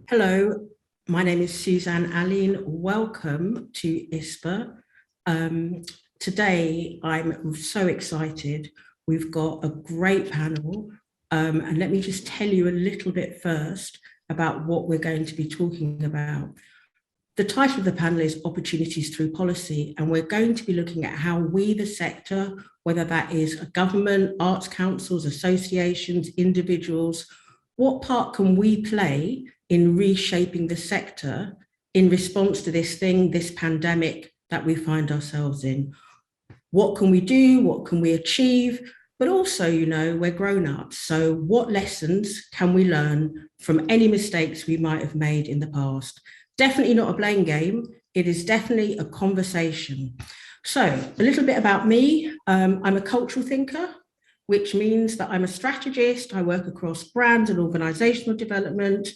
Hello, my name is Suzanne Aline. Welcome to ISPA. Today, I'm so excited. We've got a great panel. And let me just tell you a little bit first about what we're going to be talking about. The title of the panel is Opportunities Through Policy, and we're going to be looking at how we, the sector, whether that is a government, arts councils, associations, individuals, what part can we play in reshaping the sector in response to this pandemic that we find ourselves in? What can we do? What can we achieve? But also, we're grown-ups. So what lessons can we learn from any mistakes we might have made in the past? Definitely not a blame game. It is definitely a conversation. So a little bit about me. I'm a cultural thinker, which means that I'm a strategist. I work across brand and organizational development.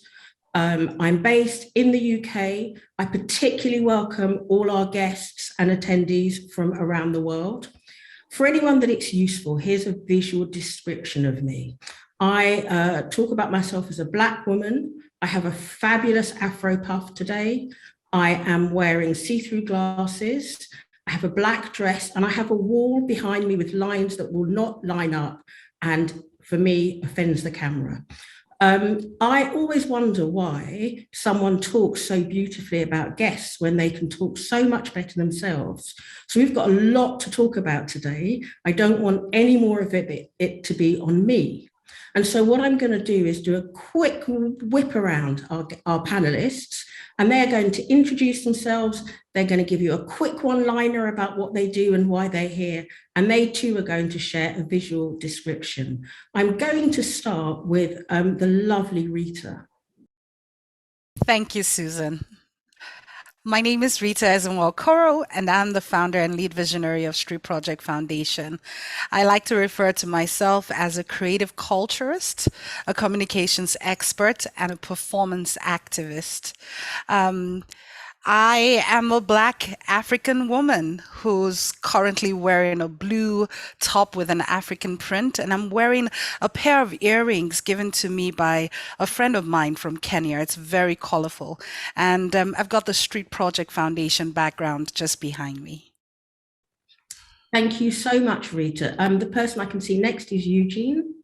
I'm based in the UK. I particularly welcome all our guests and attendees from around the world. For anyone that it's useful, here's a visual description of me. I talk about myself as a Black woman. I have a fabulous Afro puff today. I am wearing see-through glasses. I have a black dress, and I have a wall behind me with lines that will not line up, and for me, offends the camera. I always wonder why someone talks so beautifully about guests when they can talk so much better themselves. So we've got a lot to talk about today. I don't want any more of it to be on me. And so what I'm going to do is do a quick whip around our panelists, and they're going to introduce themselves. They're going to give you a quick one-liner about what they do and why they're here. And they too are going to share a visual description. I'm going to start with the lovely Rita. Thank you, Susan. My name is Rita Essenwalkoro, and I'm the founder and lead visionary of Street Project Foundation. I like to refer to myself as a creative culturist, a communications expert, and a performance activist. I am a Black African woman who's currently wearing a blue top with an African print, and I'm wearing a pair of earrings given to me by a friend of mine from Kenya. It's very colorful. And I've got the Street Project Foundation background just behind me. Thank you so much, Rita. The person I can see next is Eugene.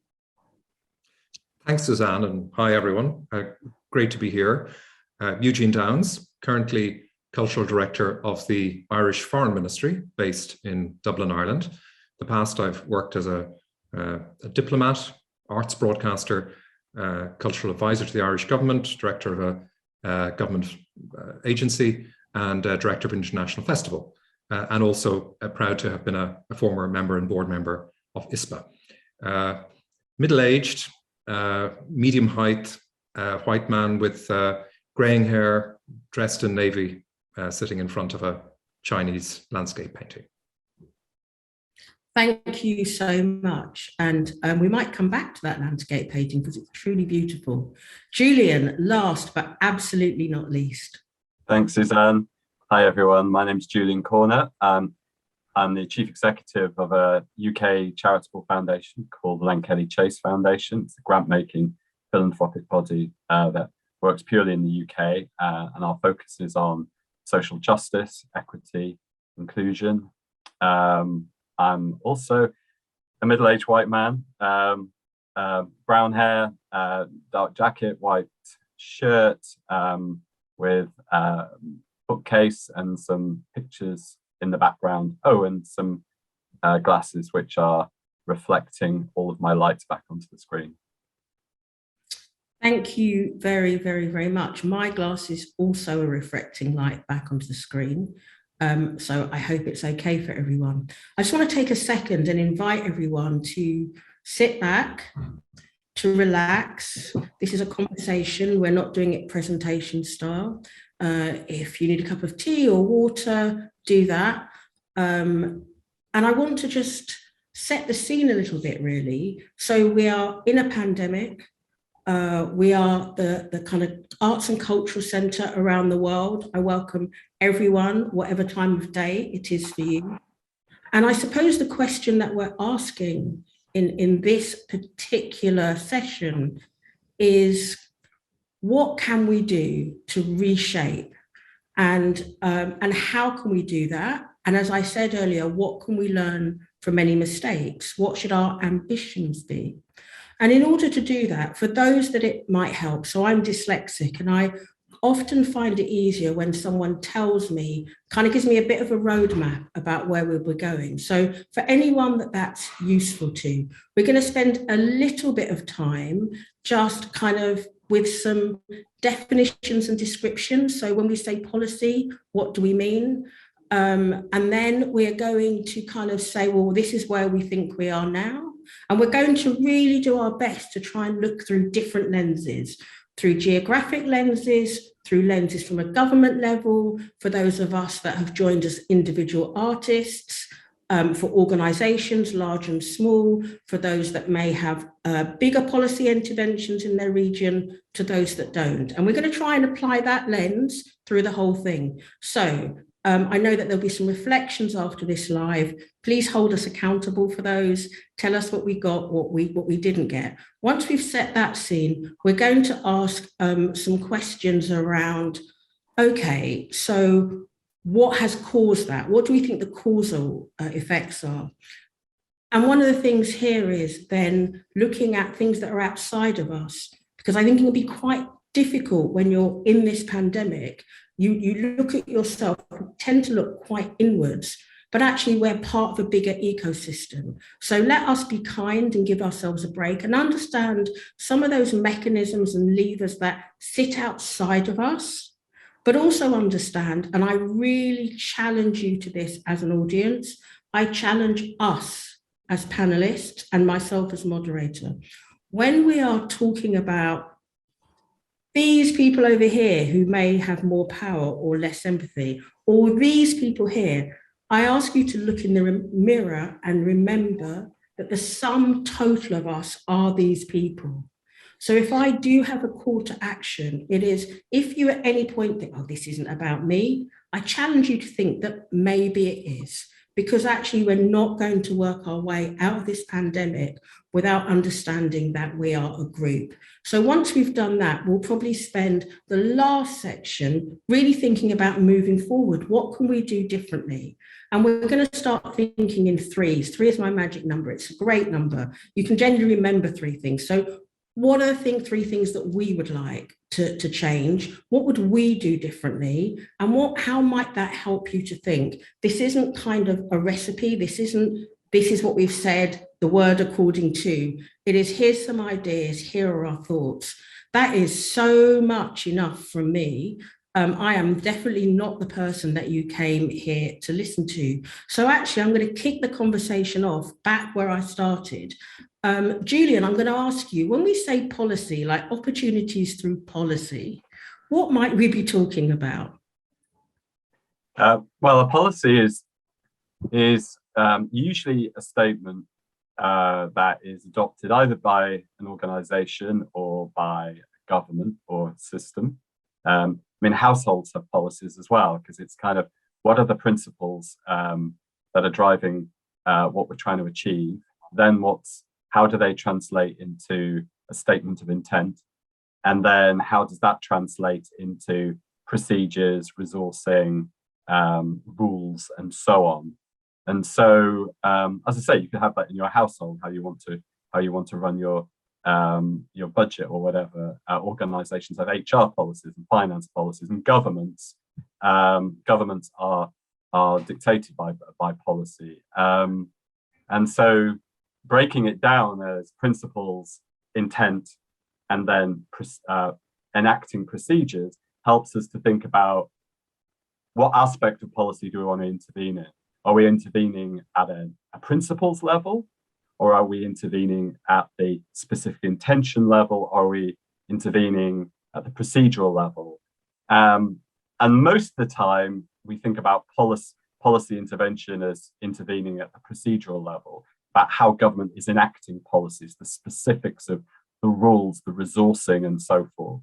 Thanks, Suzanne, and hi, everyone. Great to be here. Eugene Downs, currently Cultural Director of the Irish Foreign Ministry, based in Dublin, Ireland. In the past, I've worked as a diplomat, arts broadcaster, cultural advisor to the Irish government, director of a government agency, and director of an international festival. And also proud to have been a former member and board member of ISPA. Middle-aged, medium height, white man with graying hair, dressed in navy, sitting in front of a Chinese landscape painting. Thank you so much. And we might come back to that landscape painting because it's truly beautiful. Julian, last but absolutely not least. Thanks, Suzanne. Hi, everyone. My name is Julian Corner. I'm the chief executive of a UK charitable foundation called the Len Kelly Chase Foundation. It's a grant-making philanthropic body that works purely in the UK, and our focus is on social justice, equity, inclusion. I'm also a middle-aged white man, brown hair, dark jacket, white shirt, with a bookcase and some pictures in the background. Oh, and some glasses which are reflecting all of my lights back onto the screen. Thank you very, very, very much. My glasses also are reflecting light back onto the screen. So I hope it's okay for everyone. I just want to take a second and invite everyone to sit back, to relax. This is a conversation. We're not doing it presentation style. If you need a cup of tea or water, do that. And I want to just set the scene a little bit, really. So we are in a pandemic. We are the kind of arts and cultural centre around the world. I welcome everyone, whatever time of day it is for you. And I suppose the question that we're asking in this particular session is, what can we do to reshape, and how can we do that? And as I said earlier, what can we learn from any mistakes? What should our ambitions be? And in order to do that, for those that it might help, so I'm dyslexic, and I often find it easier when someone tells me, kind of gives me a bit of a roadmap about where we're going. So for anyone that that's useful to, we're going to spend a little bit of time just kind of with some definitions and descriptions. So when we say policy, what do we mean? And then we're going to kind of say, well, this is where we think we are now. And we're going to really do our best to try and look through different lenses, through geographic lenses, through lenses from a government level, for those of us that have joined as individual artists, for organisations, large and small, for those that may have bigger policy interventions in their region, to those that don't. And we're going to try and apply that lens through the whole thing. So I know that there'll be some reflections after this live. Please hold us accountable for those. Tell us what we got, what we didn't get. Once we've set that scene, we're going to ask some questions around, okay, so what has caused that? What do we think the causal effects are? And one of the things here is then looking at things that are outside of us, because I think it can be quite difficult when you're in this pandemic. You look at yourself, tend to look quite inwards, but actually we're part of a bigger ecosystem. So let us be kind and give ourselves a break and understand some of those mechanisms and levers that sit outside of us, but also understand, and I really challenge you to this as an audience, I challenge us as panelists and myself as moderator. When we are talking about these people over here who may have more power or less empathy, or these people here, I ask you to look in the mirror and remember that the sum total of us are these people. So if I do have a call to action, it is, if you at any point think, oh, this isn't about me, I challenge you to think that maybe it is, because actually we're not going to work our way out of this pandemic without understanding that we are a group. So once we've done that, we'll probably spend the last section really thinking about moving forward. What can we do differently? And we're going to start thinking in threes. 3 is my magic number. It's a great number. You can generally remember 3 things. So what are the 3 things that we would like to change? What would we do differently? And how might that help you to think? This isn't kind of a recipe. This is what we've said, the word according to. It is, here's some ideas, here are our thoughts. That is so much enough from me. I am definitely not the person that you came here to listen to. So actually, I'm going to kick the conversation off back where I started. Julian, I'm going to ask you, when we say policy, like opportunities through policy, what might we be talking about? Well, a policy is usually a statement that is adopted either by an organization or by a government or a system. I mean, households have policies as well, because it's kind of, what are the principles that are driving what we're trying to achieve? Then how do they translate into a statement of intent? And then how does that translate into procedures, resourcing, rules, and so on? And so, as I say, you can have that in your household, how you want to run your budget or whatever. Organizations have HR policies and finance policies, and governments are dictated by policy. And so breaking it down as principles, intent, and then enacting procedures helps us to think about what aspect of policy do we want to intervene in. Are we intervening at a principles level, or are we intervening at the specific intention level? Or are we intervening at the procedural level? And most of the time, we think about policy intervention as intervening at the procedural level, about how government is enacting policies, the specifics of the rules, the resourcing, and so forth.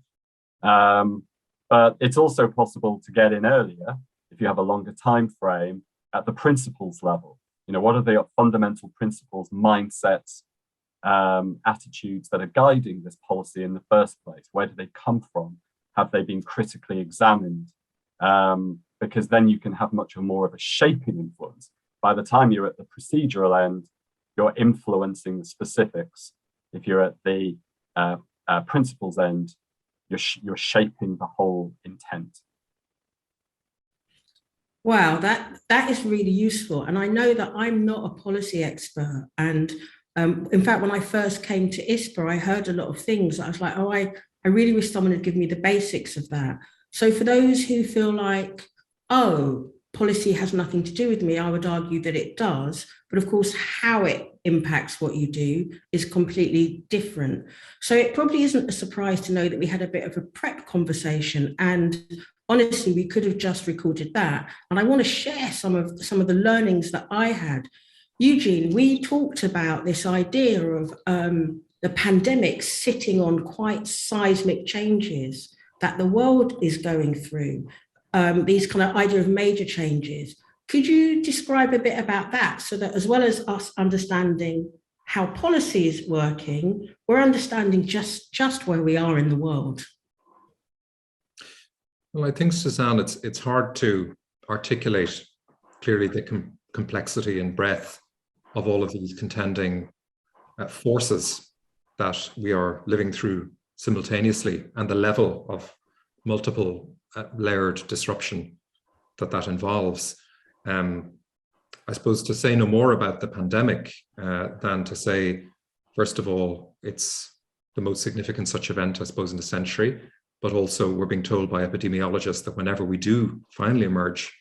But it's also possible to get in earlier, if you have a longer time frame, at the principles level. What are the fundamental principles, mindsets, attitudes that are guiding this policy in the first place? Where do they come from? Have they been critically examined? Because then you can have much more of a shaping influence. By the time you're at the procedural end, you're influencing the specifics. If you're at the principles end, you're shaping the whole intent. Wow, that is really useful. And I know that I'm not a policy expert. And in fact, when I first came to ISPA, I heard a lot of things. I was like, oh, I really wish someone had given me the basics of that. So for those who feel like, oh, policy has nothing to do with me, I would argue that it does. But of course, how it impacts what you do is completely different. So it probably isn't a surprise to know that we had a bit of a prep conversation, and honestly, we could have just recorded that. And I want to share some of the learnings that I had. Eugene, we talked about this idea of the pandemic sitting on quite seismic changes that the world is going through, these kind of idea of major changes. Could you describe a bit about that, so that as well as us understanding how policy is working, we're understanding just where we are in the world? Well, I think, Suzanne, it's hard to articulate clearly the complexity and breadth of all of these contending forces that we are living through simultaneously, and the level of multiple layered disruption that involves. I suppose to say no more about the pandemic than to say, first of all, it's the most significant such event, I suppose, in the century. But also we're being told by epidemiologists that whenever we do finally emerge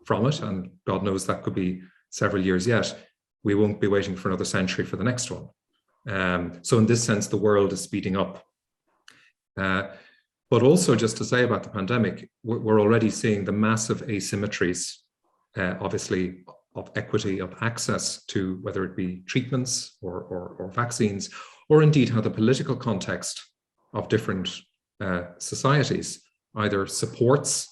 from it, and God knows that could be several years yet, we won't be waiting for another century for the next one. So in this sense, the world is speeding up. But also, just to say about the pandemic, we're already seeing the massive asymmetries, obviously, of equity, of access to whether it be treatments or vaccines, or indeed how the political context of different societies either supports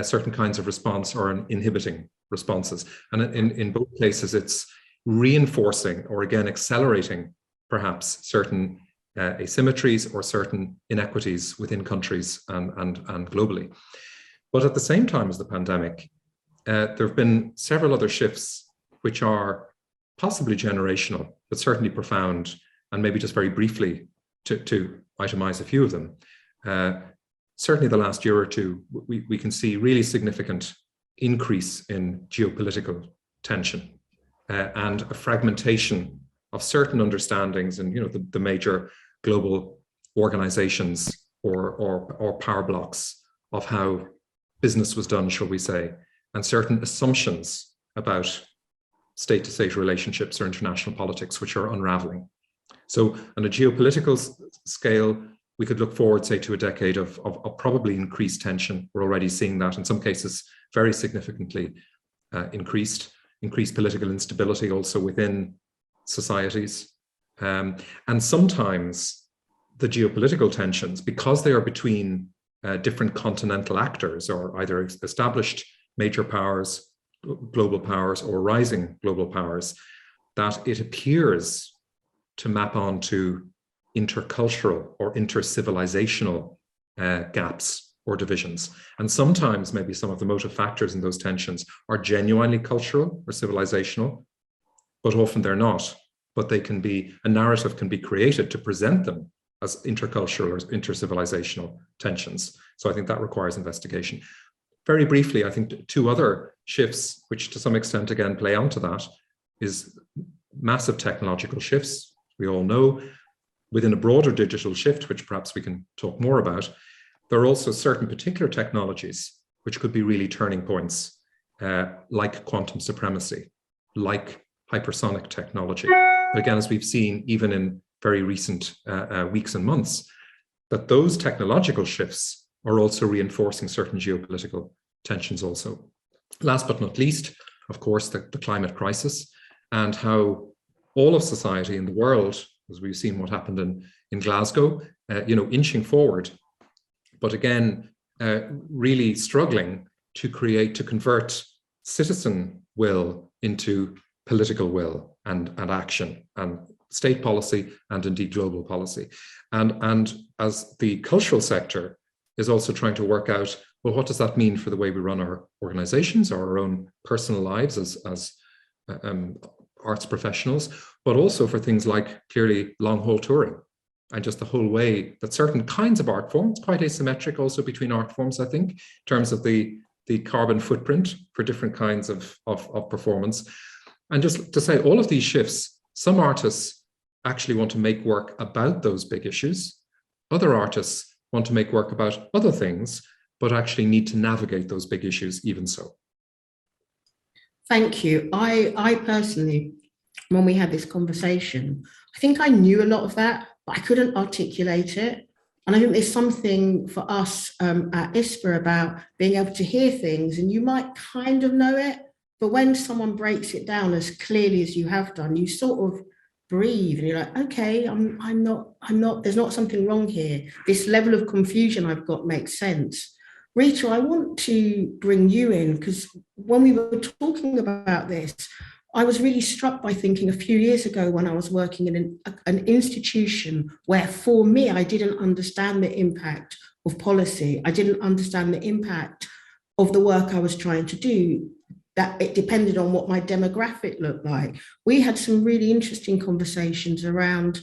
certain kinds of response or inhibiting responses. And in both cases, it's reinforcing or again accelerating perhaps certain asymmetries or certain inequities within countries and globally. But at the same time as the pandemic, there have been several other shifts which are possibly generational, but certainly profound. And maybe just very briefly to itemize a few of them. Certainly the last year or two, we can see really significant increase in geopolitical tension and a fragmentation of certain understandings and the major global organizations or power blocks of how business was done, shall we say, and certain assumptions about state-to-state relationships or international politics which are unraveling. So on a geopolitical scale, we could look forward, say, to a decade of probably increased tension. We're already seeing that in some cases very significantly increased political instability also within societies. And sometimes the geopolitical tensions, because they are between different continental actors or either established major powers, global powers, or rising global powers, that it appears to map onto intercultural or intercivilizational gaps or divisions. And sometimes maybe some of the motive factors in those tensions are genuinely cultural or civilizational, but often they're not. But they can be, a narrative can be created to present them as intercultural or intercivilizational tensions. So I think that requires investigation. Very briefly, I think two other shifts, which to some extent again play onto that, is massive technological shifts. We all know within a broader digital shift, which perhaps we can talk more about, there are also certain particular technologies which could be really turning points, like quantum supremacy, like hypersonic technology. But again, as we've seen, even in very recent weeks and months, that those technological shifts are also reinforcing certain geopolitical tensions also. Last but not least, of course, the climate crisis and how all of society in the world, as we've seen what happened in Glasgow, inching forward, but again, really struggling to convert citizen will into political will and action and state policy and indeed global policy. And as the cultural sector is also trying to work out, well, what does that mean for the way we run our organizations or our own personal lives as arts professionals, but also for things like clearly long haul touring and just the whole way that certain kinds of art forms, quite asymmetric also between art forms, I think, in terms of the carbon footprint for different kinds of performance. And just to say all of these shifts, some artists actually want to make work about those big issues. Other artists want to make work about other things, but actually need to navigate those big issues even so. Thank you. I personally, when we had this conversation, I think I knew a lot of that, but I couldn't articulate it. And I think there's something for us at ISPA about being able to hear things, and you might kind of know it, but when someone breaks it down as clearly as you have done, you sort of breathe and you're like, okay, I'm not, there's not something wrong here. This level of confusion I've got makes sense. Rita, I want to bring you in because when we were talking about this, I was really struck by thinking a few years ago when I was working in an institution where for me, I didn't understand the impact of policy. I didn't understand the impact of the work I was trying to do, that it depended on what my demographic looked like. We had some really interesting conversations around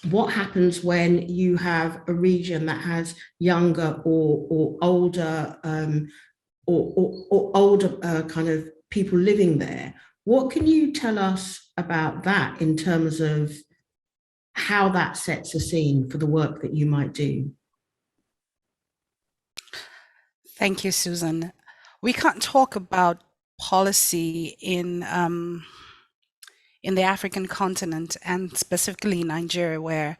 what happens when you have a region that has younger or older kind of people living there. What can you tell us about that in terms of how that sets a scene for the work that you might do? Thank you, Susan. We can't talk about policy in the African continent and specifically Nigeria, where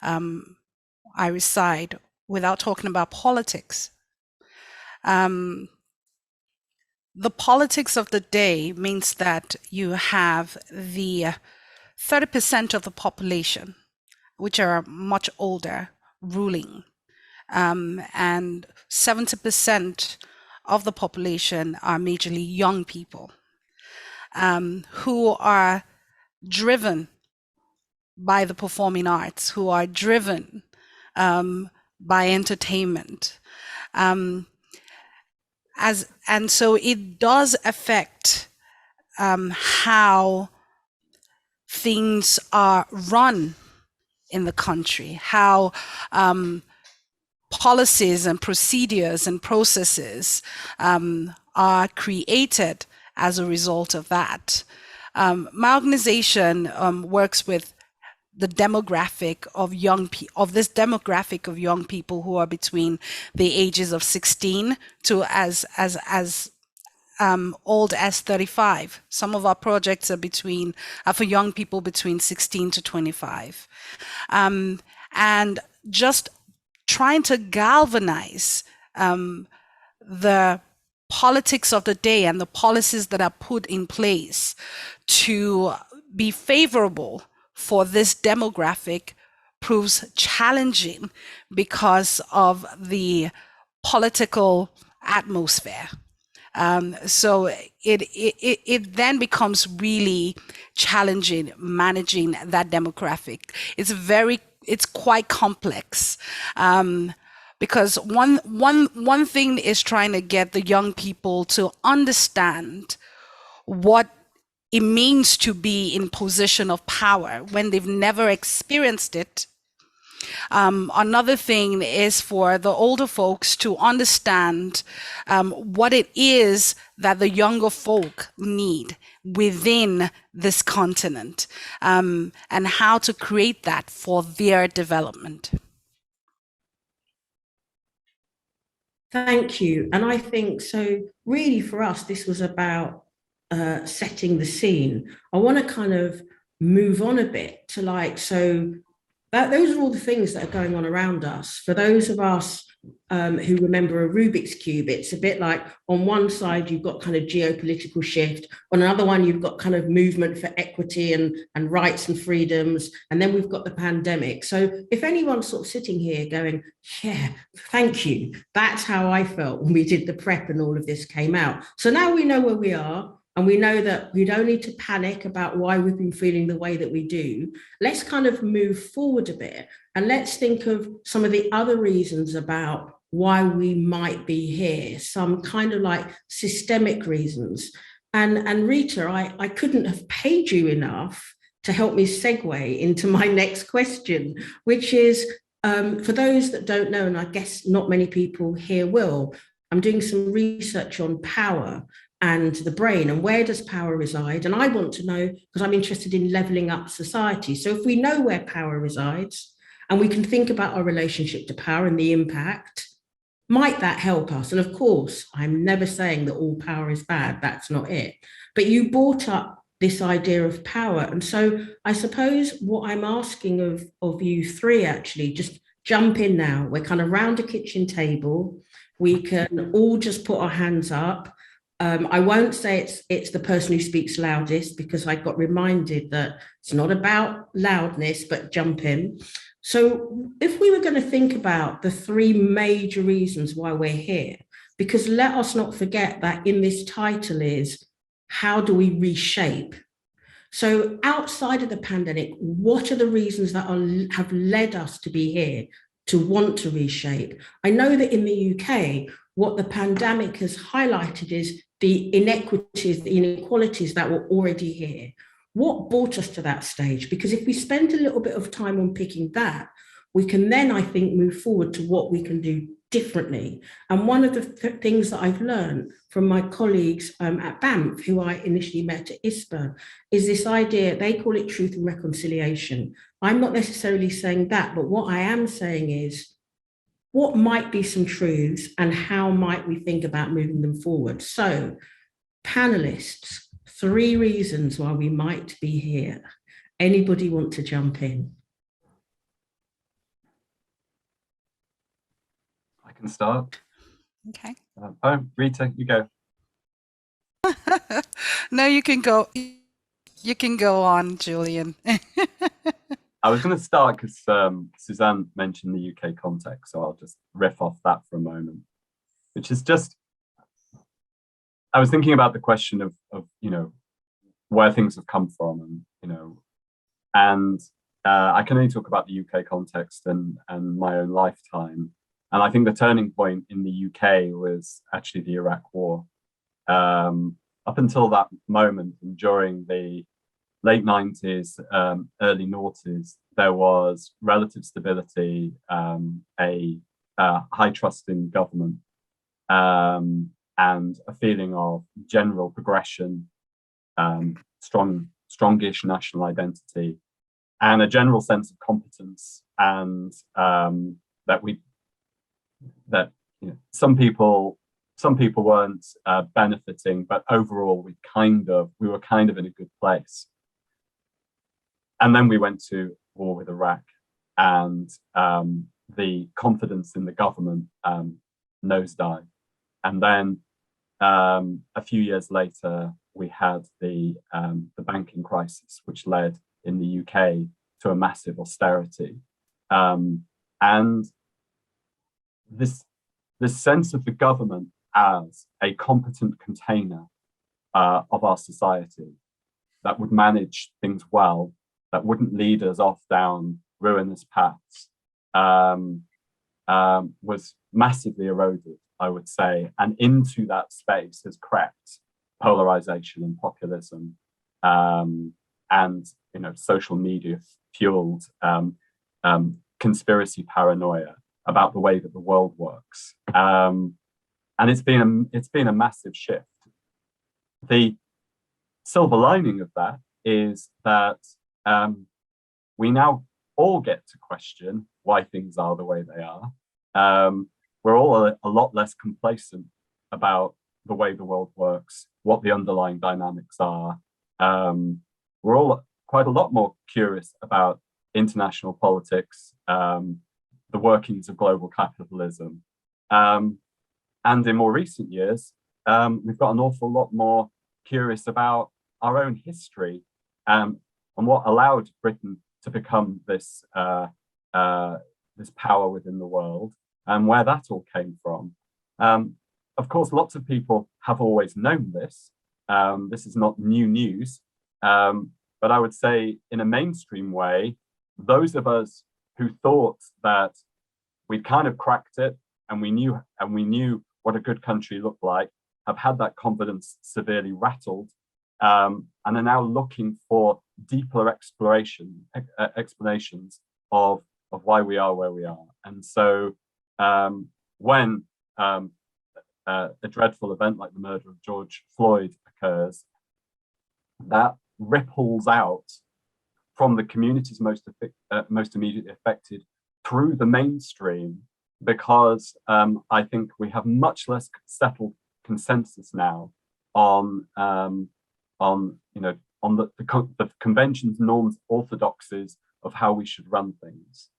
I reside, without talking about politics. The politics of the day means that you have the 30% of the population, which are much older, ruling, and 70% of the population are majorly young people who are driven by the performing arts, who are driven by entertainment. And so it does affect how things are run in the country, how policies and procedures and processes are created as a result of that. My organization works with the demographic of this demographic of young people who are between the ages of 16 to as old as 35. Some of our projects are for young people between 16 to 25. And just trying to galvanize the politics of the day and the policies that are put in place to be favorable for this demographic proves challenging because of the political atmosphere. So it then becomes really challenging managing that demographic. It's quite complex. Because one thing is trying to get the young people to understand what it means to be in position of power when they've never experienced it. Another thing is for the older folks to understand what it is that the younger folk need within this continent, and how to create that for their development. Thank you. And I think so really for us, this was about setting the scene. I want to kind of move on a bit to those are all the things that are going on around us. For those of us who remember a Rubik's Cube, it's a bit like on one side, you've got kind of geopolitical shift. On another one, you've got kind of movement for equity and rights and freedoms. And then we've got the pandemic. So if anyone's sort of sitting here going, yeah, thank you. That's how I felt when we did the prep and all of this came out. So now we know where we are. And we know that we don't need to panic about why we've been feeling the way that we do. Let's kind of move forward a bit and let's think of some of the other reasons about why we might be here, some kind of like systemic reasons. And Rita, I couldn't have paid you enough to help me segue into my next question, which is, for those that don't know, and I guess not many people here will, I'm doing some research on power and the brain and where does power reside? And I want to know, because I'm interested in leveling up society. So if we know where power resides and we can think about our relationship to power and the impact, might that help us? And of course, I'm never saying that all power is bad. That's not it. But you brought up this idea of power. And so I suppose what I'm asking of you three, actually, just jump in now. We're kind of round a kitchen table. We can all just put our hands up. I won't say it's the person who speaks loudest, because I got reminded that it's not about loudness, but jump in. So if we were going to think about the three major reasons why we're here, because let us not forget that in this title is, how do we reshape? So outside of the pandemic, what are the reasons that have led us to be here, to want to reshape? I know that in the UK, what the pandemic has highlighted is the inequities, the inequalities that were already here. What brought us to that stage? Because if we spend a little bit of time on picking that, we can then, I think, move forward to what we can do differently. And one of the things that I've learned from my colleagues at Banff, who I initially met at ISPA, is this idea, they call it truth and reconciliation. I'm not necessarily saying that, but what I am saying is, what might be some truths and how might we think about moving them forward? So, panelists, 3 reasons why we might be here. Anybody want to jump in? I can start. Okay. Rita, you go. No, you can go. You can go on, Julian. I was going to start because Suzanne mentioned the UK context, so I'll just riff off that for a moment, which is just, I was thinking about the question of where things have come from, and I can only talk about the UK context and my own lifetime. And I think the turning point in the UK was actually the Iraq War. Up until that moment, and during the late 90s, early noughties, there was relative stability, a high trust in government, and a feeling of general progression, strongish national identity, and a general sense of competence, and that some people weren't benefiting, but overall we were kind of in a good place. And then we went to war with Iraq, and the confidence in the government nosedived. And then a few years later, we had the banking crisis, which led in the UK to a massive austerity. And this sense of the government as a competent container of our society that would manage things well, that wouldn't lead us off down ruinous paths, was massively eroded, I would say. And into that space has crept polarization and populism, and social media fueled conspiracy paranoia about the way that the world works. And it's been a massive shift. The silver lining of that is that we now all get to question why things are the way they are. We're all a lot less complacent about the way the world works, what the underlying dynamics are. We're all quite a lot more curious about international politics, the workings of global capitalism. And in more recent years, we've got an awful lot more curious about our own history, and what allowed Britain to become this power within the world, and where that all came from. Of course, lots of people have always known this, This is not new news. But I would say in a mainstream way, those of us who thought that we'd kind of cracked it and we knew what a good country looked like, have had that confidence severely rattled, and are now looking for deeper explanations of why we are where we are. And so when a dreadful event like the murder of George Floyd occurs, that ripples out from the communities most immediately affected through the mainstream, because I think we have much less settled consensus now on the conventions, norms, orthodoxies of how we should run things.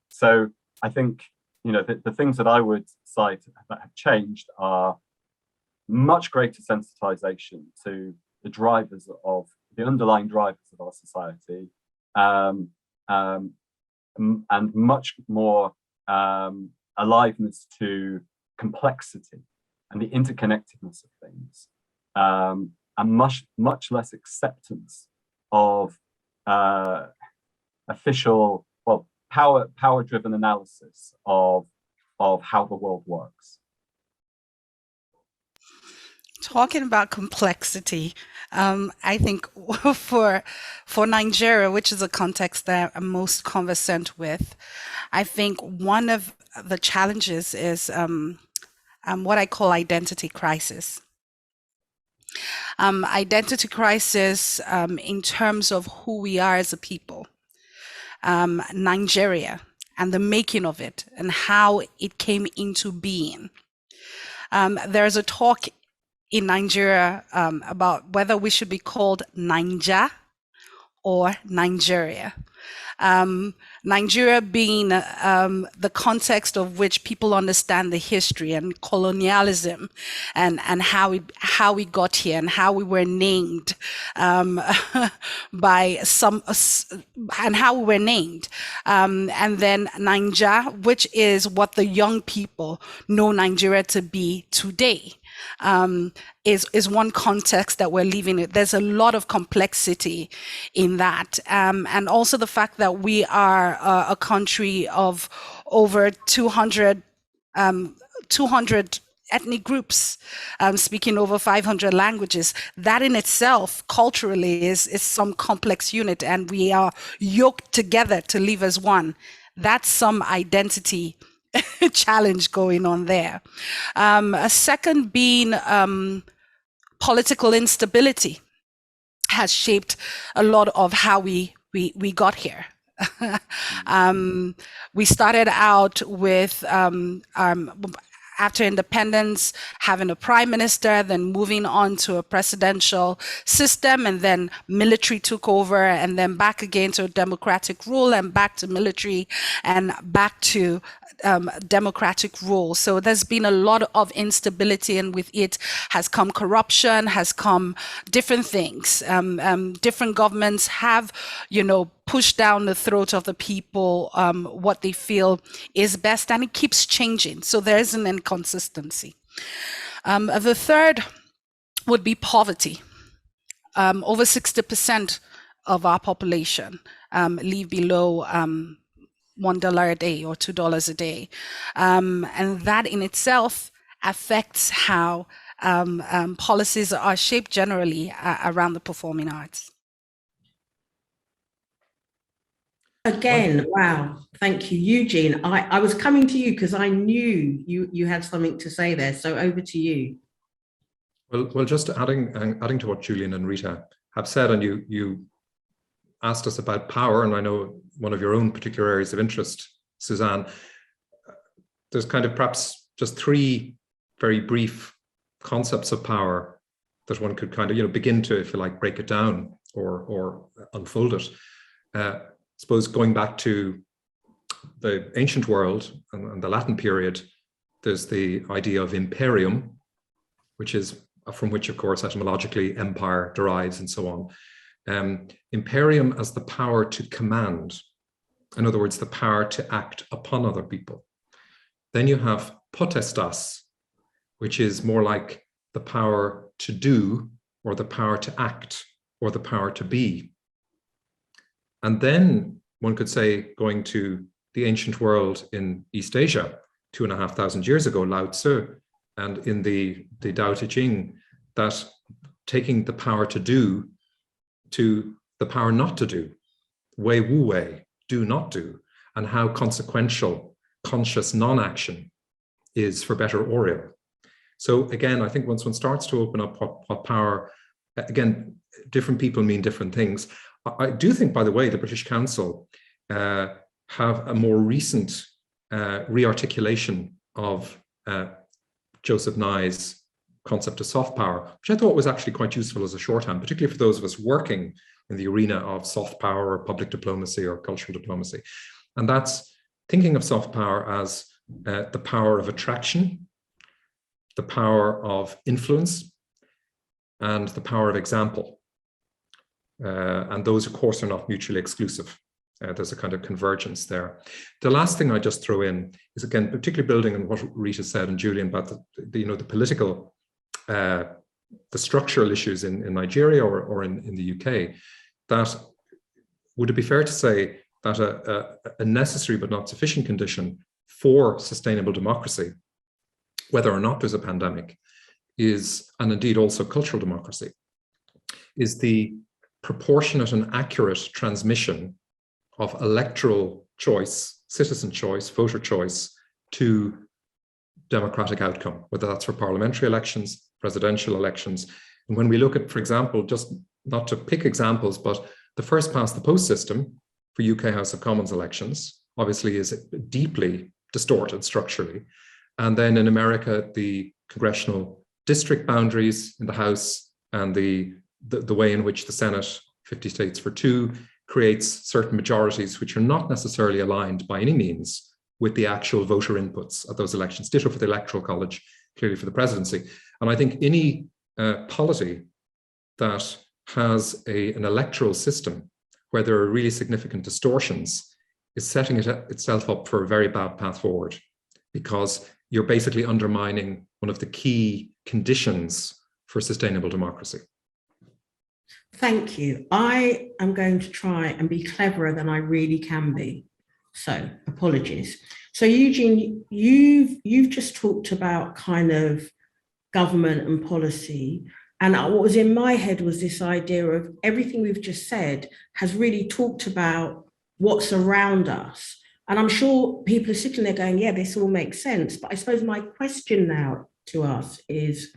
So I think the things that I would cite that have changed are much greater sensitization to the underlying drivers of our society, and much more aliveness to complexity and the interconnectedness of things, and much less acceptance of official, power-driven analysis of how the world works. Talking about complexity, I think for Nigeria, which is a context that I'm most conversant with, I think one of the challenges is what I call identity crisis. Identity crisis in terms of who we are as a people. Nigeria and the making of it and how it came into being. There's a talk in Nigeria about whether we should be called Naija or Nigeria. Nigeria being the context of which people understand the history and colonialism and how we got here and how we were named by some and how we were named, and then Naija, which is what the young people know Nigeria to be today. Is one context that we're living in. There's a lot of complexity in that, and also the fact that we are a country of over 200 ethnic groups, speaking over 500 languages. That in itself, culturally, is some complex unit, and we are yoked together to live as one. That's some identity challenge going on there. A second being political instability has shaped a lot of how we got here. We started out with after independence, having a prime minister, then moving on to a presidential system, and then military took over, and then back again to a democratic rule, and back to military, and back to democratic rule. So there's been a lot of instability, and with it has come corruption, has come different things. Different governments have, pushed down the throat of the people what they feel is best, and it keeps changing. So there is an inconsistency. The third would be poverty. Over 60% of our population live below $1 a day or $2 a day. And that in itself affects how policies are shaped generally around the performing arts. Again, wow, thank you, Eugene. I was coming to you because I knew you had something to say there, so over to you. Well, just adding to what Julian and Rita have said, and you asked us about power, and I know one of your own particular areas of interest, Suzanne. There's kind of perhaps just three very brief concepts of power that one could kind of begin to, if you like, break it down or unfold it. I suppose going back to the ancient world and the Latin period, there's the idea of imperium, which is from which, of course, etymologically empire derives and so on. Imperium as the power to command. In other words, the power to act upon other people. Then you have potestas, which is more like the power to do, or the power to act, or the power to be. And then one could say, going to the ancient world in East Asia, 2,500 years ago, Lao Tzu, and in the Tao Te Ching, that taking the power to do to the power not to do, wei wu wei, do not do, and how consequential conscious non-action is for better or ill. So again, I think once one starts to open up what power, again, different people mean different things. I do think, by the way, the British Council have a more recent re-articulation of Joseph Nye's concept of soft power, which I thought was actually quite useful as a shorthand, particularly for those of us working in the arena of soft power or public diplomacy or cultural diplomacy. And that's thinking of soft power as the power of attraction, the power of influence, and the power of example. And those, of course, are not mutually exclusive. There's a kind of convergence there. The last thing I just throw in is, again, particularly building on what Rita said and Julian about the political, the structural issues in Nigeria or in the UK, that would it be fair to say that a necessary but not sufficient condition for sustainable democracy, whether or not there's a pandemic, is, and indeed also cultural democracy, is the proportionate and accurate transmission of electoral choice, citizen choice, voter choice to democratic outcome, whether that's for parliamentary elections, presidential elections. And when we look at, for example, just not to pick examples, but the first past the post system for UK House of Commons elections obviously is deeply distorted structurally. And then in America, the congressional district boundaries in the House and the way in which the Senate, 50 states for 2, creates certain majorities which are not necessarily aligned by any means with the actual voter inputs at those elections. Ditto for the Electoral College, clearly for the presidency. And I think any polity that has an electoral system where there are really significant distortions is setting itself up for a very bad path forward, because you're basically undermining one of the key conditions for sustainable democracy. Thank you. I am going to try and be cleverer than I really can be. So apologies. So Eugene, you've just talked about kind of government and policy. And what was in my head was this idea of everything we've just said has really talked about what's around us. And I'm sure people are sitting there going, yeah, this all makes sense. But I suppose my question now to us is,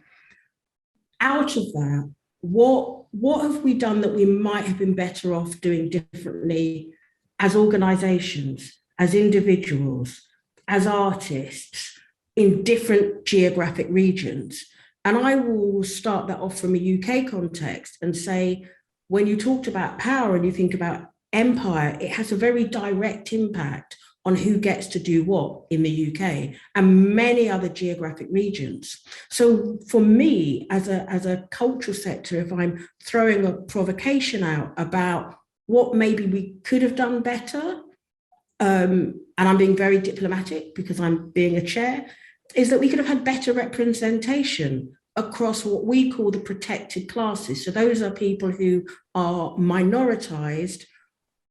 out of that, what have we done that we might have been better off doing differently as organizations, as individuals, as artists in different geographic regions? And I will start that off from a UK context and say, when you talked about power and you think about empire, it has a very direct impact on who gets to do what in the UK and many other geographic regions. So for me, as a cultural sector, if I'm throwing a provocation out about what maybe we could have done better, and I'm being very diplomatic because I'm being a chair, is that we could have had better representation across what we call the protected classes. So those are people who are minoritized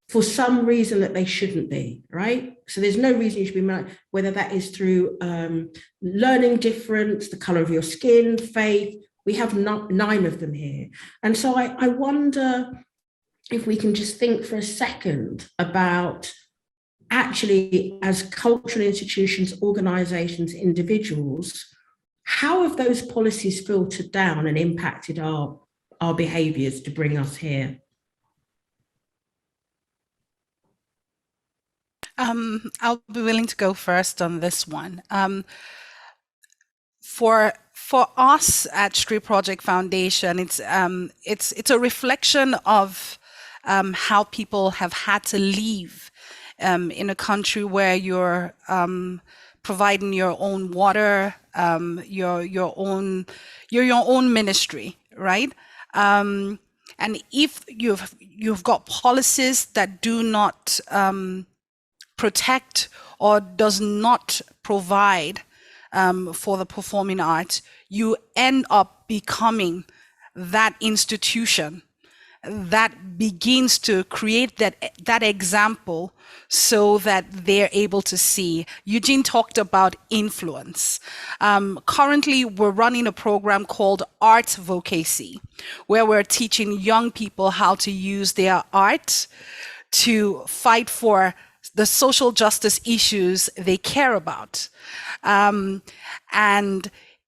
for some reason that they shouldn't be, right? So there's no reason you should be, whether that is through learning difference, the color of your skin, faith. We have 9 of them here. And so I wonder if we can just think for a second about actually, as cultural institutions, organizations, individuals, how have those policies filtered down and impacted our behaviors to bring us here? I'll be willing to go first on this one. For us at Street Project Foundation, it's a reflection of how people have had to leave in a country where you're providing your own water, you're your own ministry, right? And if you've got policies that do not protect or does not provide for the performing arts, you end up becoming that institution that begins to create that example so that they're able to see. Eugene talked about influence. Currently, we're running a program called Art Vocacy, where we're teaching young people how to use their art to fight for the social justice issues they care about. And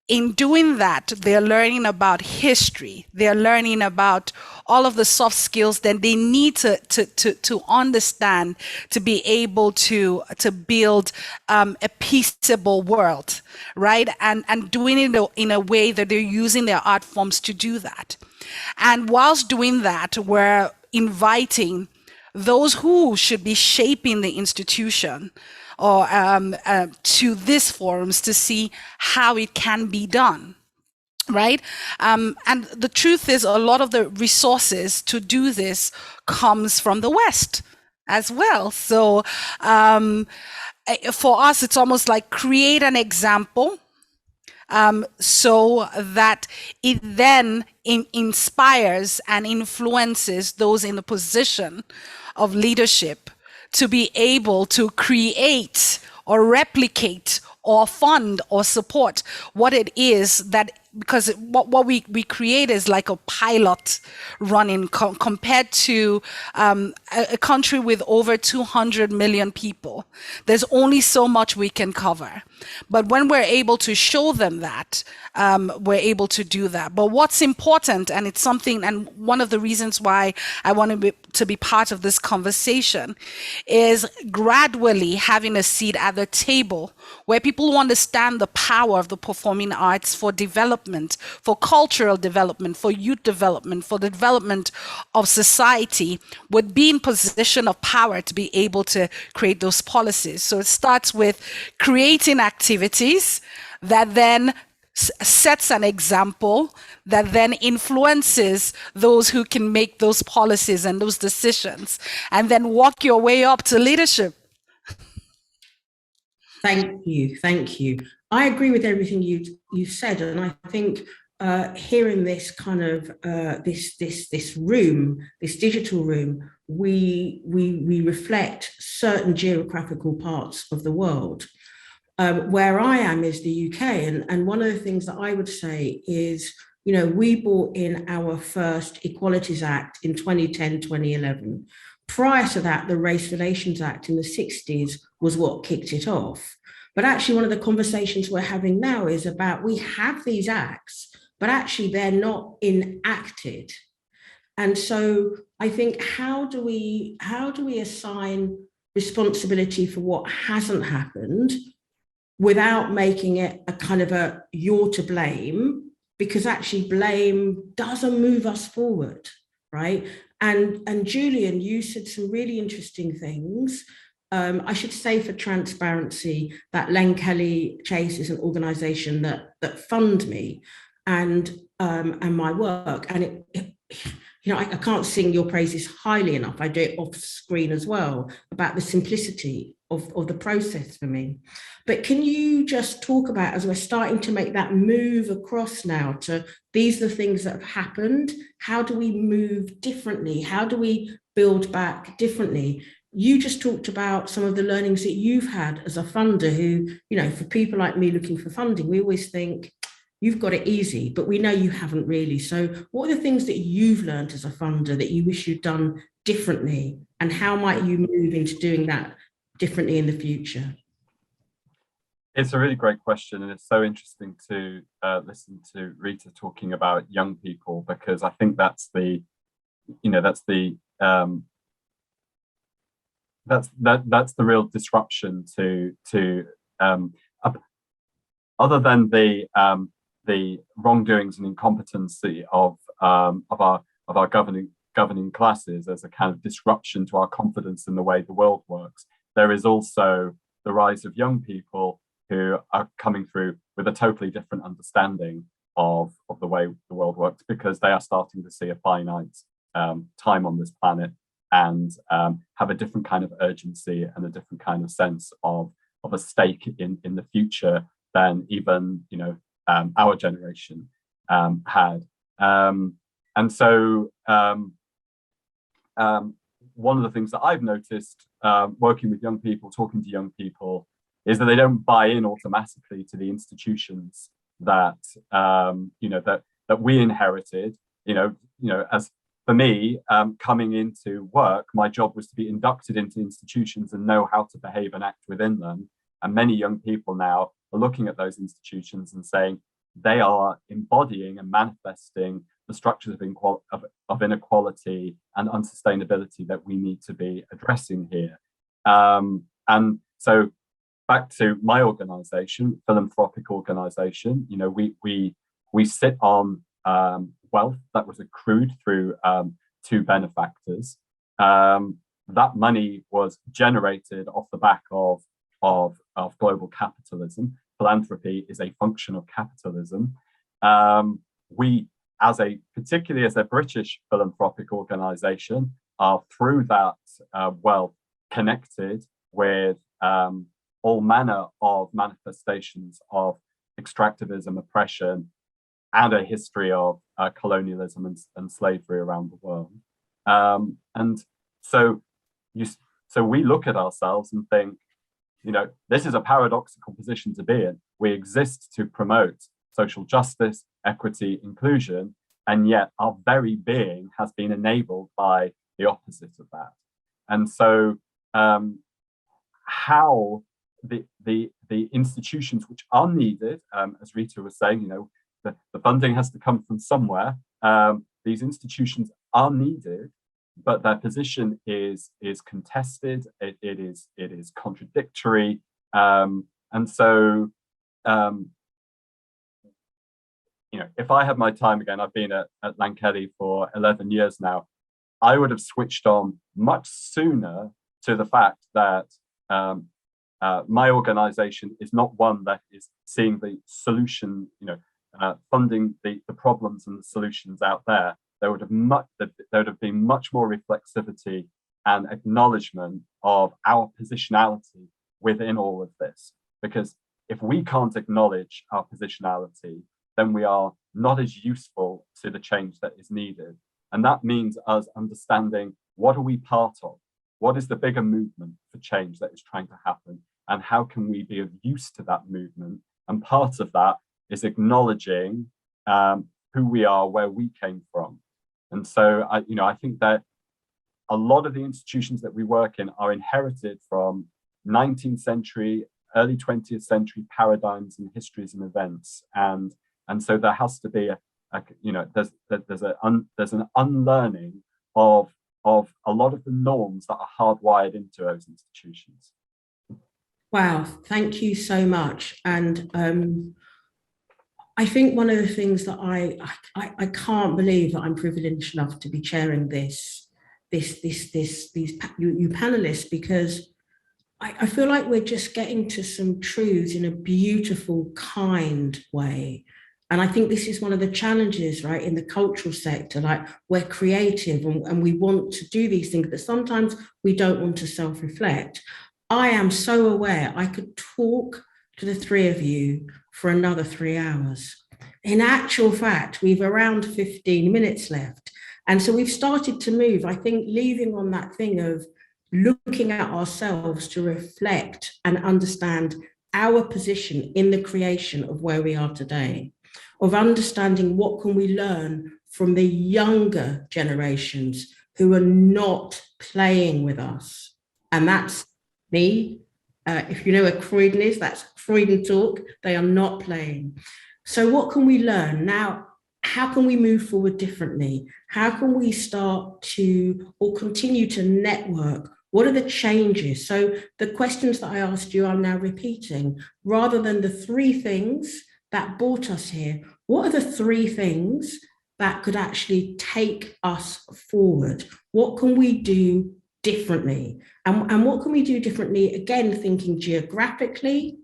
in doing that, they're learning about history. They're learning about all of the soft skills that they need to understand to be able to build a peaceable world, right? And doing it in a way that they're using their art forms to do that. And whilst doing that, we're inviting those who should be shaping the institution or to these forums to see how it can be done, right? And the truth is, a lot of the resources to do this comes from the West as well. So for us, it's almost like create an example so that it then inspires and influences those in the position of leadership to be able to create or replicate or fund or support what it is that, because what we create is like a pilot running compared to a country with over 200 million people. There's only so much we can cover. But when we're able to show them that, we're able to do that. But what's important, and it's something, and one of the reasons why I want to be part of this conversation, is gradually having a seat at the table where people understand the power of the performing arts for development, for cultural development, for youth development, for the development of society, would be in position of power to be able to create those policies. So it starts with creating activities that then sets an example that then influences those who can make those policies and those decisions, and then walk your way up to leadership. Thank you. Thank you. I agree with everything you said, and I think hearing this kind of this room, this digital room, we reflect certain geographical parts of the world. Where I am is the UK, and one of the things that I would say is, you know, we brought in our first Equalities Act in 2010, 2011. Prior to that, the Race Relations Act in the 60s was what kicked it off. But actually, one of the conversations we're having now is about, we have these acts, but actually they're not enacted. And so I think, how do we assign responsibility for what hasn't happened without making it a kind of a you're to blame, because actually blame doesn't move us forward, right? And Julian, you said some really interesting things. I should say, for transparency, that Len Kelly Chase is an organization that fund me and my work. And I can't sing your praises highly enough. I do it off screen as well, about the simplicity of the process for me. But can you just talk about, as we're starting to make that move across now to, these are the things that have happened, how do we move differently? How do we build back differently? You just talked about some of the learnings that you've had as a funder who, you know, for people like me looking for funding, we always think, you've got it easy, but we know you haven't really. So what are the things that you've learned as a funder that you wish you'd done differently? And how might you move into doing that differently in the future? It's a really great question, and it's so interesting to listen to Rita talking about young people, because I think that's the real disruption to other than the wrongdoings and incompetency of our governing classes as a kind of disruption to our confidence in the way the world works. There is also the rise of young people who are coming through with a totally different understanding of the way the world works, because they are starting to see a finite time on this planet and have a different kind of urgency and a different kind of sense of a stake in the future than even our generation had. And so one of the things that I've noticed working with young people, talking to young people, is that they don't buy in automatically to the institutions that that we inherited. As for me, coming into work, my job was to be inducted into institutions and know how to behave and act within them. And many young people now are looking at those institutions and saying they are embodying and manifesting the structures of inequality and unsustainability that we need to be addressing here. And so back to my organization, philanthropic organization, we sit on wealth that was accrued through two benefactors. That money was generated off the back of global capitalism. Philanthropy is a function of capitalism. We, particularly as a British philanthropic organization, are through that wealth connected with all manner of manifestations of extractivism, oppression, and a history of colonialism and slavery around the world. And so we look at ourselves and think, this is a paradoxical position to be in. We exist to promote social justice, equity, inclusion, and yet our very being has been enabled by the opposite of that. And so how the institutions which are needed, as Rita was saying, the funding has to come from somewhere. These institutions are needed, but their position is contested. It is contradictory, and so if I had my time again, I've been at Lankelly for 11 years now, I would have switched on much sooner to the fact that my organization is not one that is seeing the solution, funding the problems and the solutions out there. There would have been much more reflexivity and acknowledgement of our positionality within all of this. Because if we can't acknowledge our positionality, then we are not as useful to the change that is needed. And that means us understanding, what are we part of? What is the bigger movement for change that is trying to happen? And how can we be of use to that movement? And part of that is acknowledging who we are, where we came from. And so I think that a lot of the institutions that we work in are inherited from 19th century, early 20th century paradigms and histories and events. And so there has to be there's an unlearning of a lot of the norms that are hardwired into those institutions. Wow, thank you so much. And I think one of the things that I can't believe that I'm privileged enough to be chairing these you panelists, because I feel like we're just getting to some truths in a beautiful, kind way. And I think this is one of the challenges, right, in the cultural sector. Like, we're creative and we want to do these things, but sometimes we don't want to self-reflect. I am so aware I could talk to the three of you for another 3 hours. In actual fact, we've around 15 minutes left. And so we've started to move, I think, leaving on that thing of looking at ourselves to reflect and understand our position in the creation of where we are today, of understanding what can we learn from the younger generations who are not playing with us. And that's me. If you know what Freudian is, that's Freudian talk. They are not playing. So what can we learn? Now, how can we move forward differently? How can we start to, or continue to network? What are the changes? So the questions that I asked you, I'm now repeating. Rather than the 3 things that brought us here, what are the 3 things that could actually take us forward? What can we do differently? And what can we do differently? Again, thinking geographically,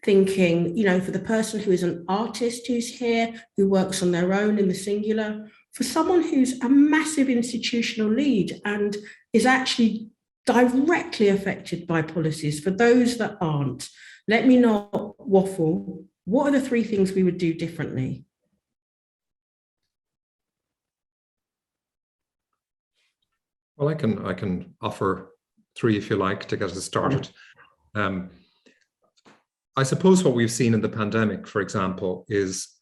thinking, for the person who is an artist who's here, who works on their own in the singular, for someone who's a massive institutional lead and is actually directly affected by policies, for those that aren't. Let me not waffle. what are the 3 things we would do differently? Well, I can offer 3 if you like to get us started. I suppose what we've seen in the pandemic, for example, is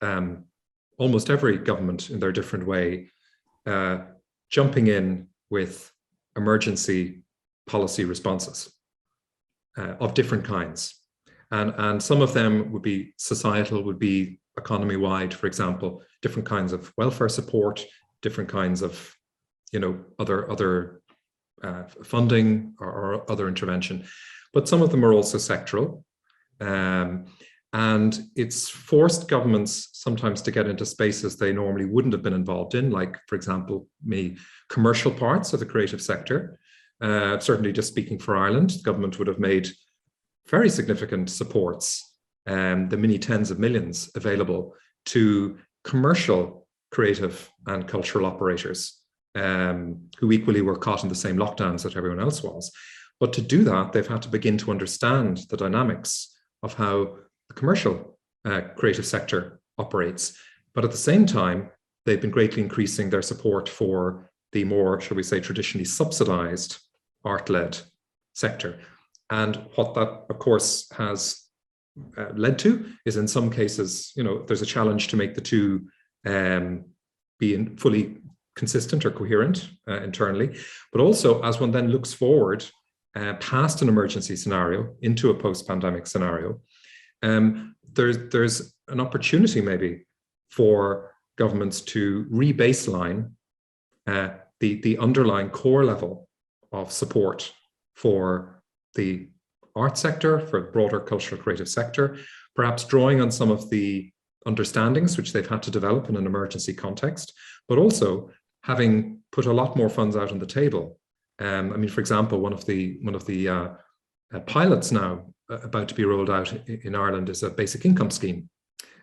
almost every government in their different way jumping in with emergency policy responses of different kinds. And some of them would be societal, would be economy-wide, for example, different kinds of welfare support, different kinds of, other funding or other intervention. But some of them are also sectoral. And it's forced governments sometimes to get into spaces they normally wouldn't have been involved in, like, for example, commercial parts of the creative sector. Certainly, just speaking for Ireland, the government would have made very significant supports, the many tens of millions available to commercial creative and cultural operators who equally were caught in the same lockdowns that everyone else was. But to do that, they've had to begin to understand the dynamics of how the commercial creative sector operates. But at the same time, they've been greatly increasing their support for the more, shall we say, traditionally subsidized art-led sector. And what that, of course, has led to is, in some cases, there's a challenge to make the two be fully consistent or coherent internally. But also, as one then looks forward past an emergency scenario into a post-pandemic scenario, there's an opportunity maybe for governments to re-baseline the underlying core level of support for the art sector, for the broader cultural creative sector, perhaps drawing on some of the understandings which they've had to develop in an emergency context, but also having put a lot more funds out on the table. For example, one of the pilots now about to be rolled out in Ireland is a basic income scheme,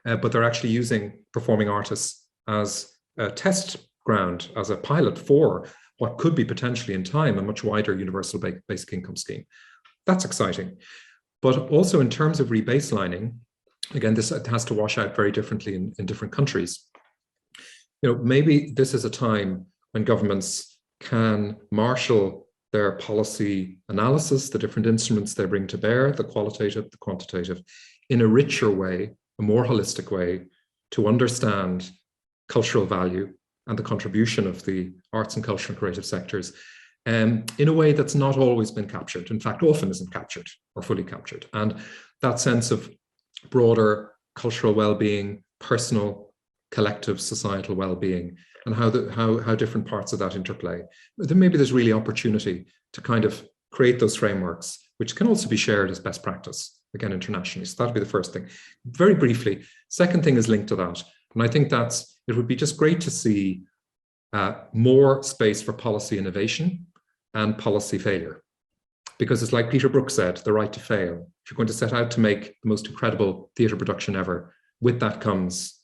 but they're actually using performing artists as a test ground, as a pilot for what could be potentially in time a much wider universal basic income scheme. That's exciting. But also in terms of rebaselining, again, this has to wash out very differently in different countries. Maybe this is a time when governments can marshal their policy analysis, the different instruments they bring to bear, the qualitative, the quantitative, in a richer way, a more holistic way, to understand cultural value and the contribution of the arts and cultural and creative sectors in a way that's not always been captured. In fact, often isn't captured or fully captured. And that sense of broader cultural well-being, personal, collective, societal well-being, and how different parts of that interplay. Then maybe there's really opportunity to kind of create those frameworks, which can also be shared as best practice, again, internationally. So that'd be the first thing. Very briefly, second thing is linked to that. And I think it would be just great to see more space for policy innovation and policy failure. Because it's like Peter Brook said, the right to fail. If you're going to set out to make the most incredible theatre production ever, with that comes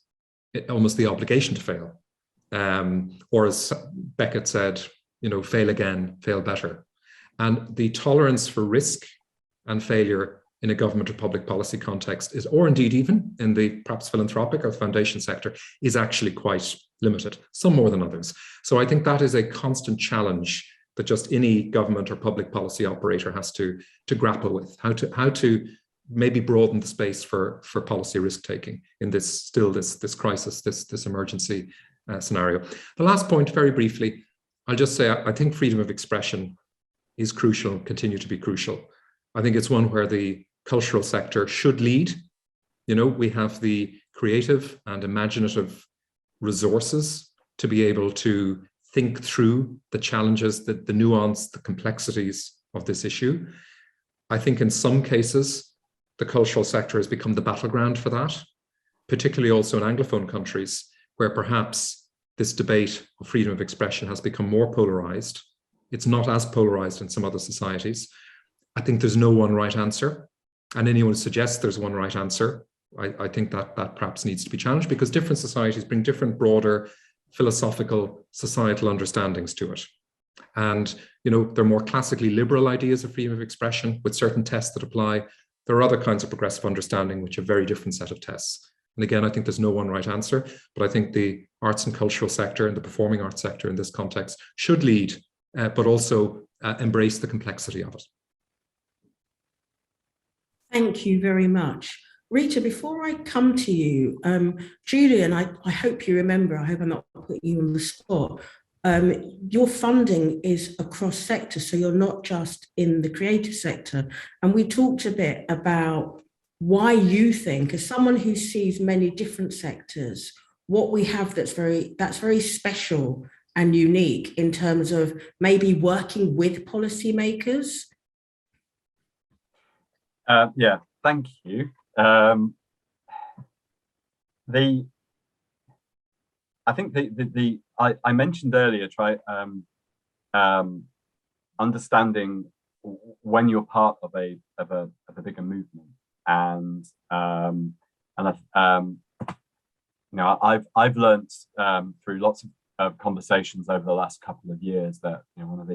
almost the obligation to fail. Or as Beckett said, fail again, fail better. And the tolerance for risk and failure in a government or public policy context or indeed even in the perhaps philanthropic or foundation sector, is actually quite limited, some more than others. So I think that is a constant challenge that just any government or public policy operator has to grapple with, how to maybe broaden the space for policy risk-taking in this crisis, this emergency scenario. The last point, very briefly, I'll just say I think freedom of expression is crucial and continue to be crucial. I think it's one where the cultural sector should lead. We have the creative and imaginative resources to be able to think through the challenges, the nuance, the complexities of this issue. I think in some cases, the cultural sector has become the battleground for that, particularly also in Anglophone countries, where perhaps this debate of freedom of expression has become more polarized. It's not as polarized in some other societies. I think there's no one right answer. And anyone who suggests there's one right answer, I think that perhaps needs to be challenged, because different societies bring different broader philosophical, societal understandings to it. And, there are more classically liberal ideas of freedom of expression with certain tests that apply. There are other kinds of progressive understanding which have very different set of tests. And again, I think there's no one right answer, but I think the arts and cultural sector and the performing arts sector in this context should lead, but also embrace the complexity of it. Thank you very much. Rita, before I come to you, Julian, I hope you remember, I hope I'm not putting you on the spot. Your funding is across sectors, so you're not just in the creative sector. And we talked a bit about why you think, as someone who sees many different sectors, what we have that's very special and unique in terms of maybe working with policymakers. Yeah, thank you. I think I mentioned earlier, understanding when you're part of a bigger movement, and I've learned through lots of conversations over the last couple of years that one of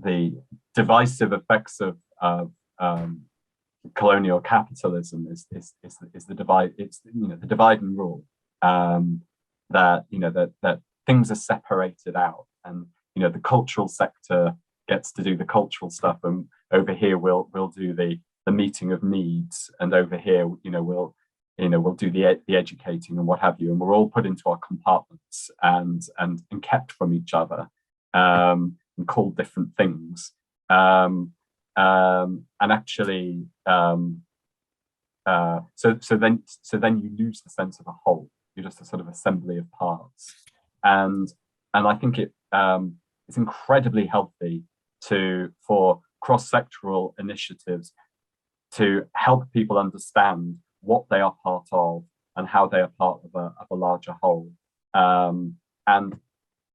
the divisive effects of colonial capitalism is the divide. It's the divide and rule, that things are separated out, and the cultural sector gets to do the cultural stuff, and over here we'll do the meeting of needs, and over here we'll do the educating and what have you, and we're all put into our compartments and kept from each other, and called different things, and actually so then you lose the sense of a whole. You're just a sort of assembly of parts, and I think it's incredibly healthy for cross-sectoral initiatives to help people understand what they are part of and how they are part of a larger whole, and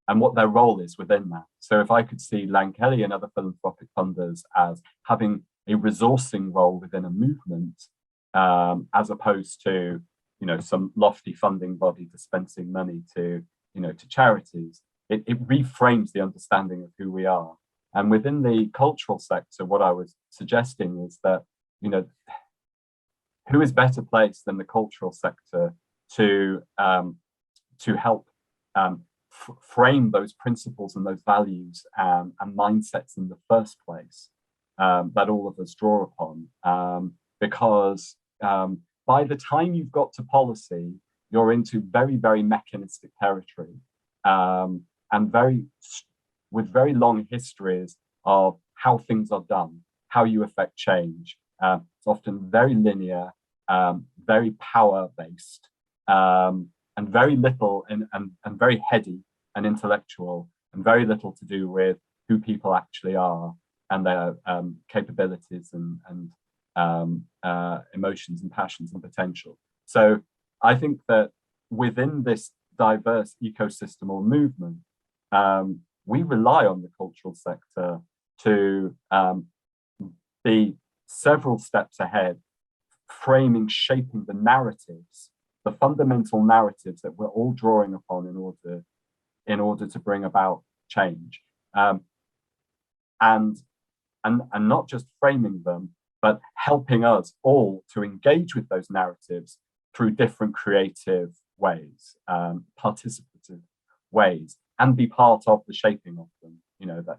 what their role is within that. So if I could see Langkelly and other philanthropic funders as having a resourcing role within a movement, as opposed to some lofty funding body dispensing money to charities, it reframes the understanding of who we are. And within the cultural sector, what I was suggesting is that who is better placed than the cultural sector to help frame those principles and those values and mindsets in the first place, that all of us draw upon, because by the time you've got to policy, you're into very, very mechanistic territory, and with very long histories of how things are done, how you affect change. It's often very linear, very power-based, and very little and very heady and intellectual, and very little to do with who people actually are and their capabilities and emotions and passions and potential. So I think that within this diverse ecosystem or movement, we rely on the cultural sector to be several steps ahead, framing, shaping the narratives, the fundamental narratives that we're all drawing upon in order to bring about change, and not just framing them, but helping us all to engage with those narratives through different creative ways, participative ways, and be part of the shaping of them. That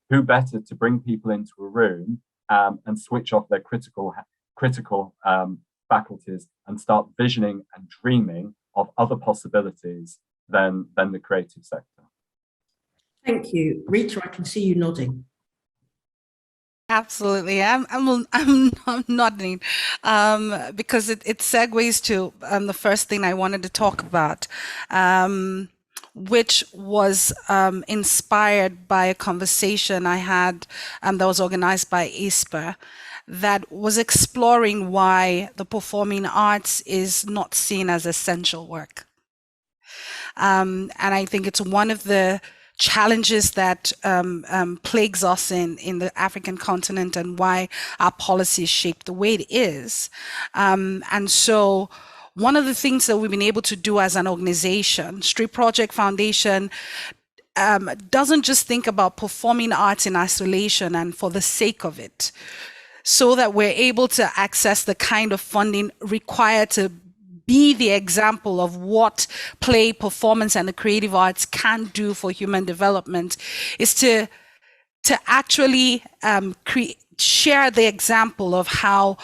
who better to bring people into a room and switch off their critical faculties and start visioning and dreaming of other possibilities than the creative sector. Thank you. Rita, I can see you nodding. Absolutely, I'm nodding because it segues to the first thing I wanted to talk about, which was inspired by a conversation I had that was organized by ISPA, that was exploring why the performing arts is not seen as essential work. And I think it's one of the challenges that plagues us in the African continent, and why our policies shape the way it is. And so one of the things that we've been able to do as an organization, Street Project Foundation, doesn't just think about performing arts in isolation and for the sake of it. so that we're able to access the kind of funding required to be the example of what play, performance, and the creative arts can do for human development, is to actually share the example of how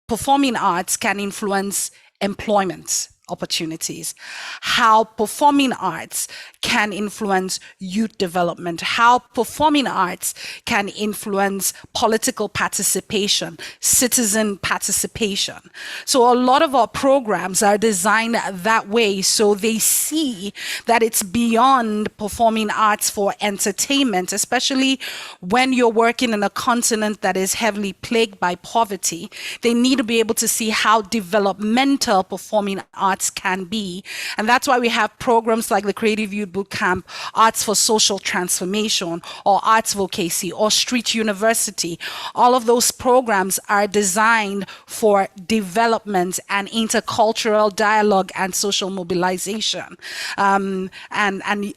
performing arts can influence employment opportunities, how performing arts can influence youth development, how performing arts can influence political participation, citizen participation. So a lot of our programs are designed that way, so they see that it's beyond performing arts for entertainment, especially when you're working in a continent that is heavily plagued by poverty. They need to be able to see how developmental performing arts can be. And that's why we have programs like the Creative Youth Bootcamp, Arts for Social Transformation, or Arts Vocacy, or Street University. All of those programs are designed for development and intercultural dialogue and social mobilization, and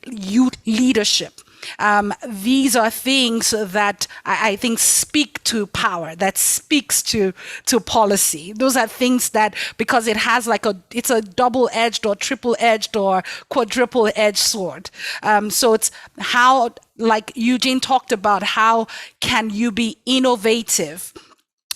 youth leadership. These are things that I think speak to power, that speaks to policy. Those are things that, because it has it's a double-edged or triple-edged or quadruple-edged sword. So it's how, like Eugene talked about, how can you be innovative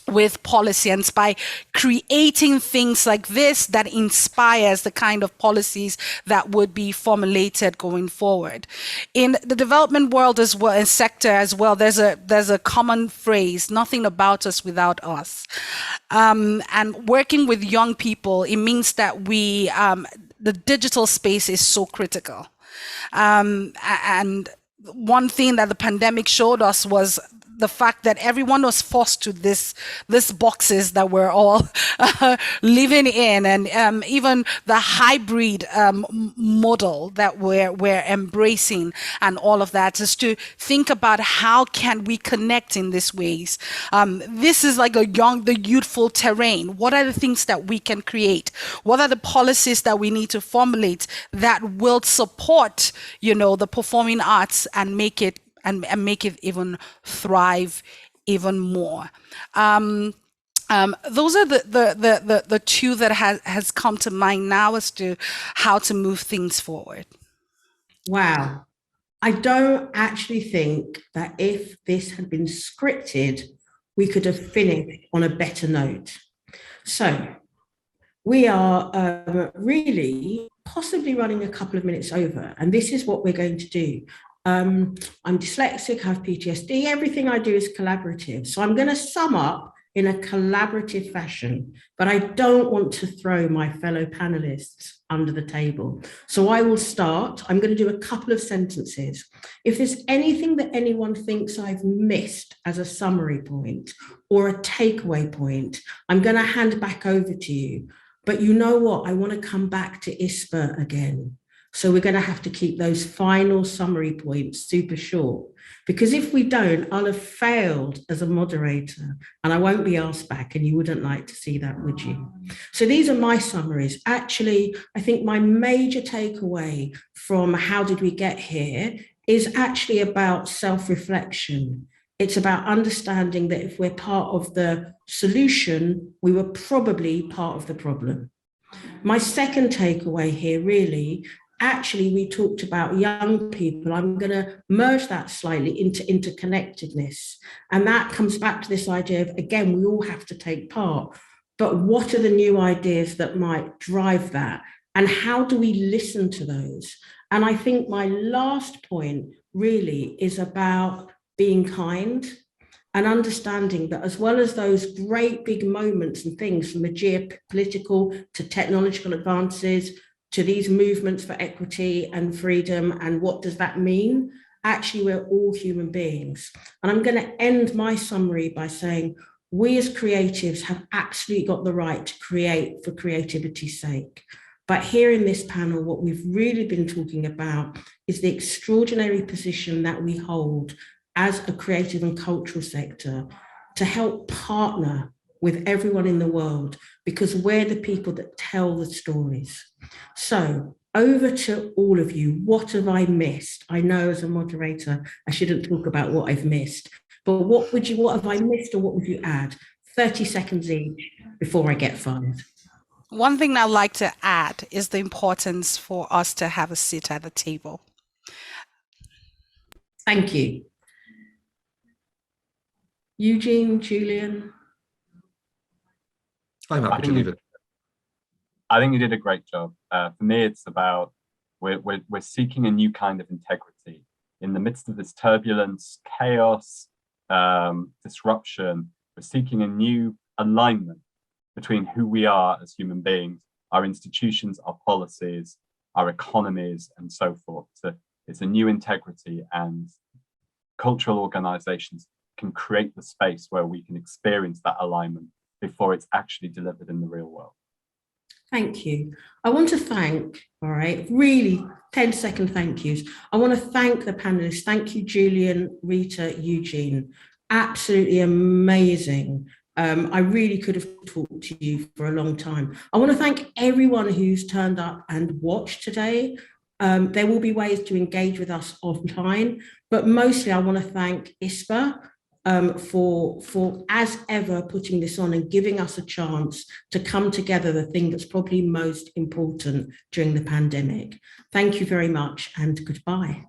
with policy, and by creating things like this that inspires the kind of policies that would be formulated going forward. In the development world as well, and sector as well, there's a common phrase: nothing about us without us. And working with young people, it means that the digital space is so critical. And one thing that the pandemic showed us was the fact that everyone was forced to this boxes that we're all living in, and even the hybrid model that we're embracing, and all of that is to think about how can we connect in these ways. This is like the youthful terrain. What are the things that we can create? What are the policies that we need to formulate that will support, the performing arts and make it even thrive even more? Those are the two that has come to mind now as to how to move things forward. Wow. I don't actually think that if this had been scripted, we could have finished on a better note. So we are really possibly running a couple of minutes over, and this is what we're going to do. I'm dyslexic, have PTSD, everything I do is collaborative. So I'm going to sum up in a collaborative fashion, but I don't want to throw my fellow panelists under the table. So I will start. I'm going to do a couple of sentences. If there's anything that anyone thinks I've missed as a summary point or a takeaway point, I'm going to hand back over to you. But you know what? I want to come back to ISPA again. So we're going to have to keep those final summary points super short, because if we don't, I'll have failed as a moderator and I won't be asked back, and you wouldn't like to see that, would you? So these are my summaries. Actually, I think my major takeaway from how did we get here is actually about self-reflection. It's about understanding that if we're part of the solution, we were probably part of the problem. My second takeaway here really, actually, we talked about young people. I'm going to merge that slightly into interconnectedness. And that comes back to this idea of, again, we all have to take part. But what are the new ideas that might drive that? And how do we listen to those? And I think my last point really is about being kind and understanding that, as well as those great big moments and things, from the geopolitical to technological advances, to these movements for equity and freedom, and what does that mean? Actually, we're all human beings. And I'm going to end my summary by saying, we as creatives have absolutely got the right to create for creativity's sake. But here in this panel, what we've really been talking about is the extraordinary position that we hold as a creative and cultural sector to help partner with everyone in the world, because we're the people that tell the stories. So over to all of you. What have I missed? I know as a moderator, I shouldn't talk about what I've missed, But what have I missed, or what would you add? 30 seconds each before I get fired. One thing I'd like to add is the importance for us to have a seat at the table. Thank you. Eugene, Julian? I'm happy to leave it. I think you did a great job. For me, it's about we're seeking a new kind of integrity in the midst of this turbulence, chaos, disruption. We're seeking a new alignment between who we are as human beings, our institutions, our policies, our economies, and so forth. So it's a new integrity, and cultural organizations can create the space where we can experience that alignment before it's actually delivered in the real world. Thank you. I want to thank, all right, really 10-second thank yous. I want to thank the panelists. Thank you, Julian, Rita, Eugene. Absolutely amazing. I really could have talked to you for a long time. I want to thank everyone who's turned up and watched today. There will be ways to engage with us offline, but mostly I want to thank ISPA for as ever putting this on and giving us a chance to come together, the thing that's probably most important during the pandemic. Thank you very much, and goodbye.